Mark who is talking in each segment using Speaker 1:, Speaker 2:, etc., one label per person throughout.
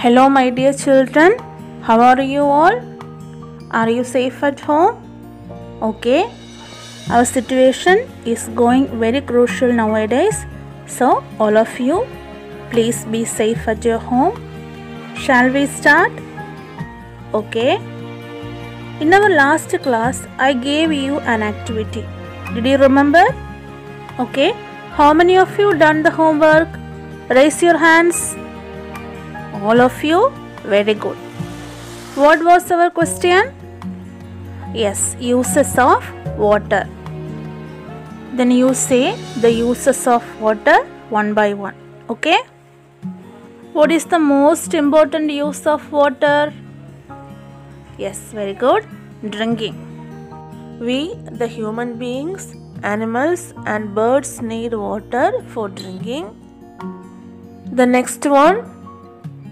Speaker 1: Hello my dear children, how are you all? Are you safe at home? Okay, our situation is going very crucial nowadays, so all of you please be safe at your home. Shall we start? Okay. In our last class, I gave you an activity. Did you remember? Okay. How many of you done the homework? Raise your hands. All of you? Very good. What was our question? Yes, uses of water. Then you say the uses of water one by one. Okay? What is the most important use of water? Yes, very good. Drinking. We, the human beings, animals and birds need water for drinking. The next one.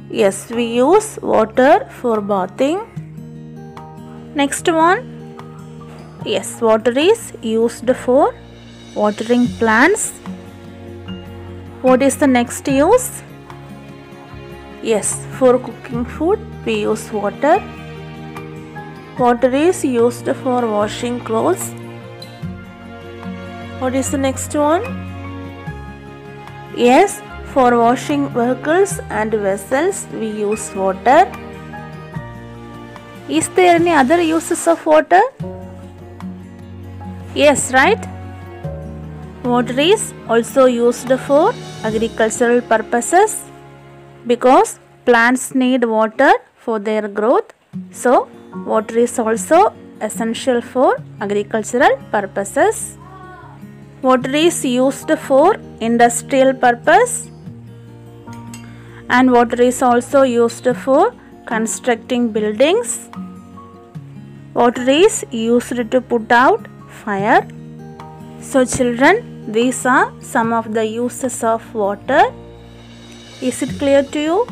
Speaker 1: Yes, we use water for bathing. Next one. Yes, water is used for watering plants. What is the next use? Yes, for cooking food we use water. Water is used for washing clothes. What is the next one? Yes, for washing vehicles and vessels we use water. Is there any other uses of water? Yes, right? Water is also used for agricultural purposes because plants need water for their growth. So, water is also essential for agricultural purposes. Water is used for industrial purpose. And water is also used for constructing buildings. Water is used to put out fire. So children, these are some of the uses of water. Is it clear to you?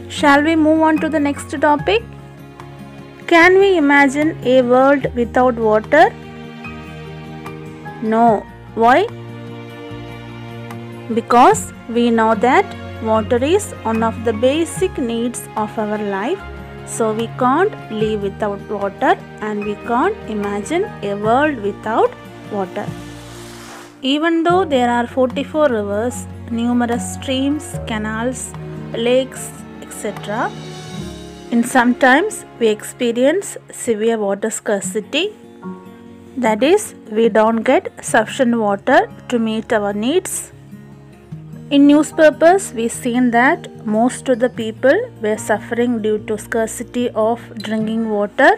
Speaker 1: Shall we move on to the next topic? Can we imagine a world without water? No. Why? Because we know that water is one of the basic needs of our life, so we can't live without water and we can't imagine a world without water. Even though there are 44 rivers, numerous streams, canals, lakes, etc., in sometimes we experience severe water scarcity. That is, we don't get sufficient water to meet our needs. In newspapers, we seen that most of the people were suffering due to scarcity of drinking water.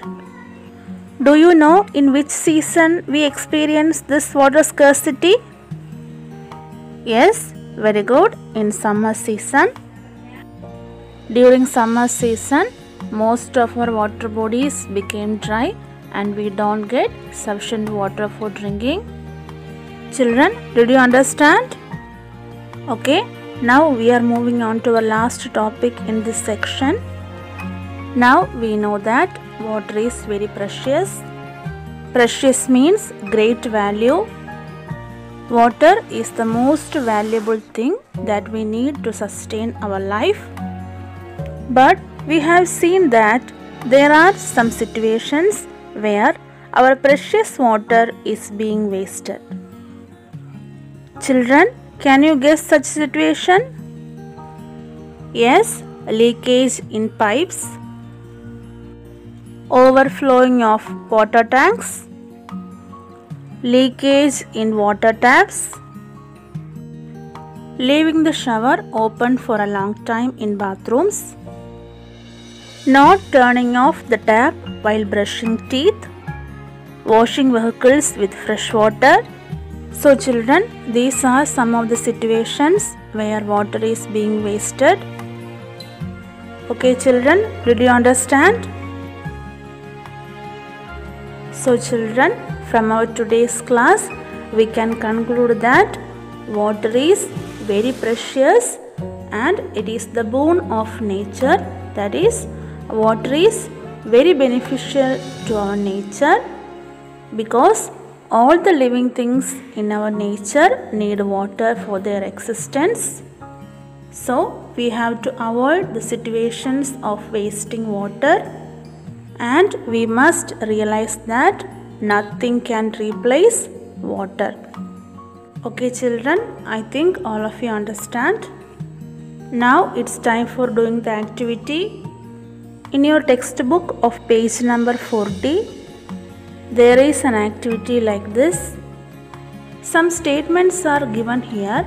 Speaker 1: Do you know in which season we experience this water scarcity? Yes, very good. In summer season. During summer season, most of our water bodies became dry and we don't get sufficient water for drinking. Children, did you understand? Okay, now we are moving on to our last topic in this section. Now we know that water is very precious. Precious means great value. Water is the most valuable thing that we need to sustain our life. But we have seen that there are some situations where our precious water is being wasted. Children, can you guess such situation? Yes, leakage in pipes, overflowing of water tanks, leakage in water taps, leaving the shower open for a long time in bathrooms, not turning off the tap while brushing teeth, washing vehicles with fresh water. So children, these are some of the situations where water is being wasted. Okay children, did you understand? So children, from our today's class, we can conclude that water is very precious and it is the boon of nature. That is, water is very beneficial to our nature because all the living things in our nature need water for their existence. So we have to avoid the situations of wasting water, and we must realize that nothing can replace water. Okay children, I think all of you understand. Now it's time for doing the activity. In your textbook of page number 40, there is an activity like this. Some statements are given here.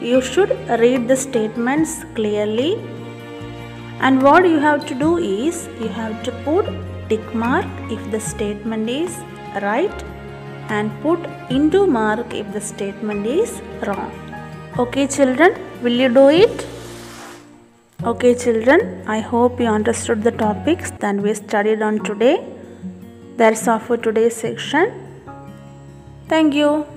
Speaker 1: You should read the statements clearly, and what you have to do is you have to put tick mark if the statement is right and put into mark if the statement is wrong. Okay children, will you do it? Okay children, I hope you understood the topics that we studied on today. That's all for today's section. Thank you.